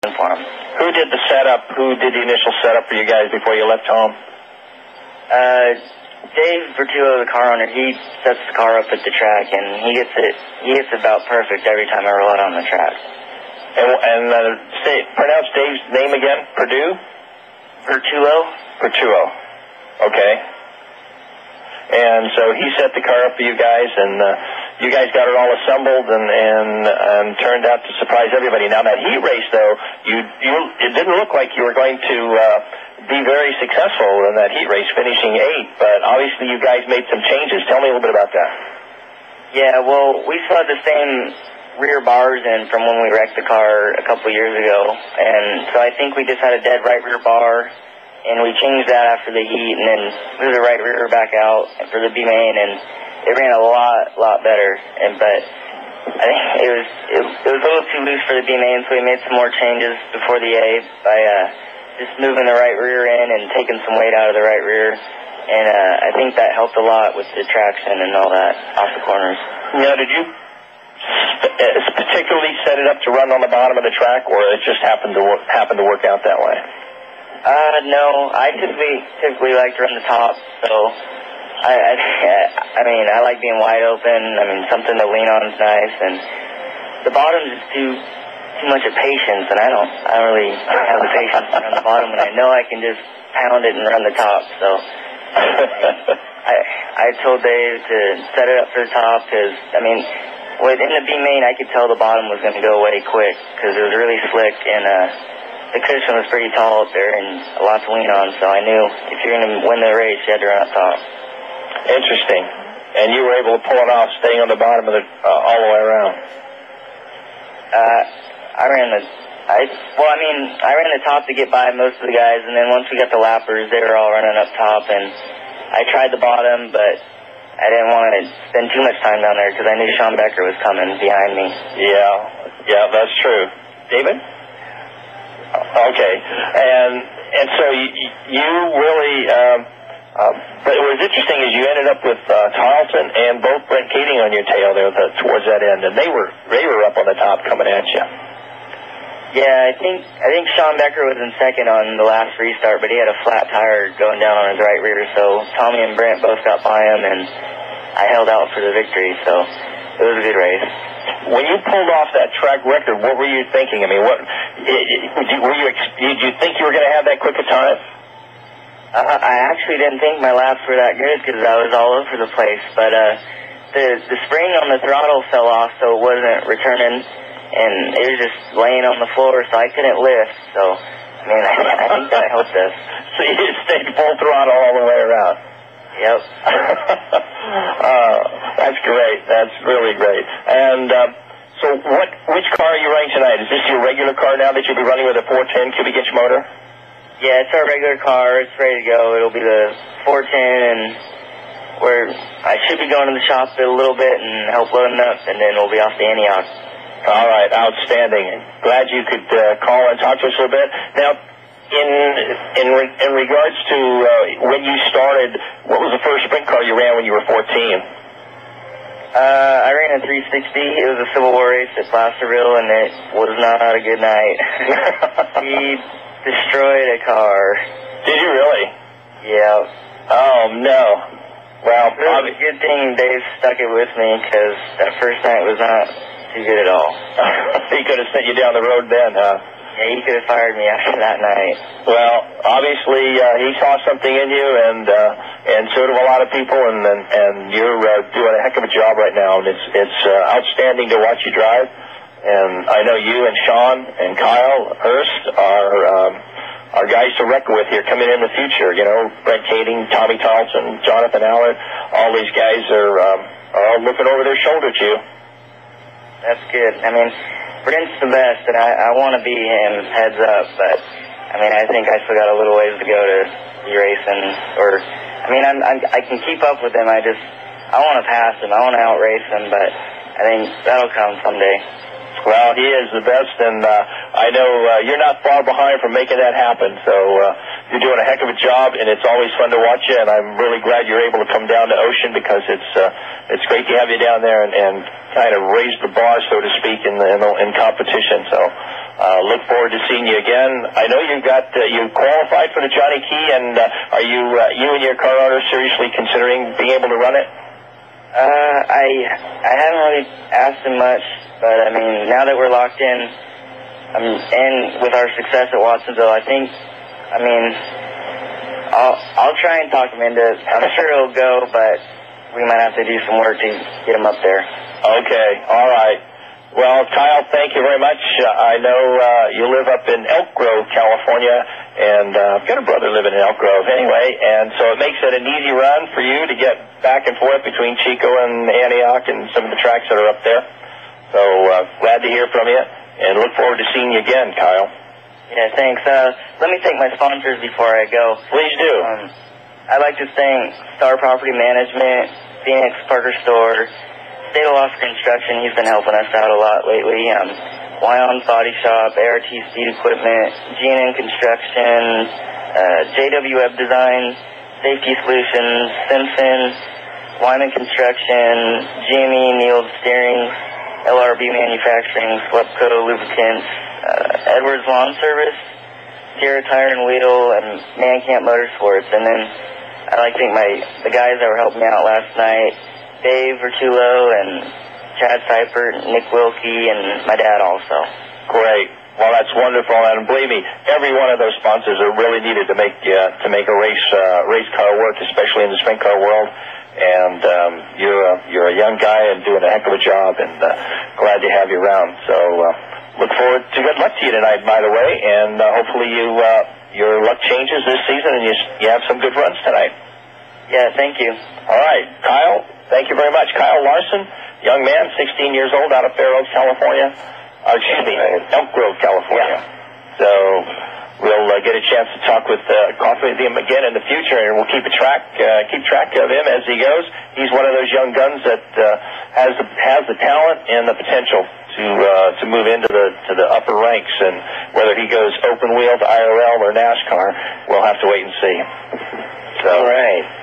for him. Who did the setup? Who did the initial setup for you guys before you left home? Dave Vertulo, the car owner, he sets the car up at the track, and he gets it about perfect every time I roll it on the track. And pronounce Dave's name again. Vertulo. Okay. And so he set the car up for you guys, and you guys got it all assembled and turned out to surprise everybody. Now that heat race, though, it didn't look like you were going to be very successful in that heat race, finishing 8th. But obviously, you guys made some changes. Tell me a little bit about that. Yeah, well, we still had the same rear bars in from when we wrecked the car a couple years ago, and so I think we just had a dead right rear bar. And we changed that after the heat, and then moved the right rear back out for the B main, and it ran a lot better. But I think it was a little too loose for the B main, so we made some more changes before the A by just moving the right rear in and taking some weight out of the right rear. And I think that helped a lot with the traction and all that off the corners. Now, did you particularly set it up to run on the bottom of the track, or it just happened to work out that way? No, I typically like to run the top, so I mean, I like being wide open. I mean, something to lean on is nice, and the bottom's just too much of patience, and I don't really have the patience to run the bottom, and I know I can just pound it and run the top, so I told Dave to set it up for the top, because, I mean, within the B main, I could tell the bottom was going to go away quick, because it was really slick, and the cushion was pretty tall up there and a lot to lean on, so I knew if you're going to win the race, you had to run up top. Interesting. And you were able to pull it off, staying on the bottom of the all the way around. I ran the top to get by most of the guys, and then once we got the lappers, they were all running up top, and I tried the bottom, but I didn't want to spend too much time down there because I knew Sean Becker was coming behind me. Yeah, that's true. David? Okay, and so you really, but it was interesting is you ended up with Tarleton and both Brent Keating on your tail there towards that end, and they were up on the top coming at you. Yeah, I think Sean Becker was in second on the last restart, but he had a flat tire going down on his right rear, so Tommy and Brent both got by him, and I held out for the victory, so it was a good race. When you pulled off that track record, what were you thinking? I mean, did you think you were going to have that quick a time? I actually didn't think my laps were that good because I was all over the place. But the spring on the throttle fell off, so it wasn't returning, and it was just laying on the floor, so I couldn't lift. So, I mean, I think that helped us. So you just stayed full throttle all the way around? Yep. That's great. That's really great. And so which car are you running tonight? Is this your regular car now that you'll be running with a 410 cubic inch motor? Yeah, it's our regular car. It's ready to go. It'll be the 410, and I should be going to the shop a little bit and help loading up, and then we'll be off to Antioch. All right, outstanding. Glad you could call and talk to us a little bit. Now, in regards to when you started, what was the first sprint car you ran when you were 14? I ran a 360. It was a Civil War race at Placerville, and it was not a good night. He destroyed a car. Did you really? Yeah. Oh, no. Well, it was a good thing Dave stuck it with me, because that first night was not too good at all. He could have sent you down the road then, huh? Yeah, he could have fired me after that night. Well, obviously, he saw something in you, and so do a lot of people, and you're doing a heck of a job right now, and it's outstanding to watch you drive. And I know you and Sean and Kyle Hurst are guys to reckon with here coming in the future. You know, Brent Keating, Tommy Tarleton, Jonathan Allard, all these guys are all looking over their shoulder at you. That's good. I mean, Brent's the best, and I want to be him heads up, but I mean, I think I still got a little ways to go to be racing. I can keep up with him. I want to pass him. I want to outrace him, but I think that'll come someday. Well, he is the best, and I know you're not far behind from making that happen, so you're doing a heck of a job, and it's always fun to watch you, and I'm really glad you're able to come down to Ocean, because it's great to have you down there and kind of raise the bar, so to speak, in competition. So Look forward to seeing you again. I know you qualified for the Johnny Key, and are you and your car owner seriously considering being able to run it? I haven't really asked him much, but I mean, now that we're locked in, and with our success at Watsonville, I think, I mean, I'll try and talk him into it. I'm sure he'll go, but we might have to do some work to get him up there. Okay, all right. Well, Kyle, thank you very much. I know you live up in Elk Grove, California, and I've got a brother living in Elk Grove anyway, and so it makes it an easy run for you to get back and forth between Chico and Antioch and some of the tracks that are up there. So glad to hear from you, and look forward to seeing you again, Kyle. Yeah, thanks. Let me thank my sponsors before I go. Please do. I'd like to thank Star Property Management, Phoenix Parker Store, State of Lost Construction. He's been helping us out a lot lately. Wyon's Body Shop, ART Speed Equipment, G&N Construction, JW Web Design, Safety Solutions, Simpson, Wyman Construction, GME Neil's Steering, LRB Manufacturing, Swepco Lubricants, Edwards Lawn Service, Sierra Tire and Wheel, and Man Camp Motorsports. And then I'd like to thank the guys that were helping me out last night, Dave Vertulo and Chad Seifert, Nick Wilkie, and my dad also. Great. Well, that's wonderful, and believe me, every one of those sponsors are really needed to make a race car work, especially in the sprint car world. And you're a young guy and doing a heck of a job, and glad to have you around. So look forward to good luck to you tonight, by the way, and hopefully your luck changes this season and you have some good runs tonight. Yeah, thank you. All right, Kyle. Thank you very much. Kyle Larson, young man, 16 years old, out of Fair Oaks, California. Elk Grove, California. Yeah. So we'll get a chance to talk with Coffin with him again in the future, and we'll keep track of him as he goes. He's one of those young guns that has the talent and the potential to move into the upper ranks, and whether he goes open wheel to IRL or NASCAR, we'll have to wait and see. So, all right.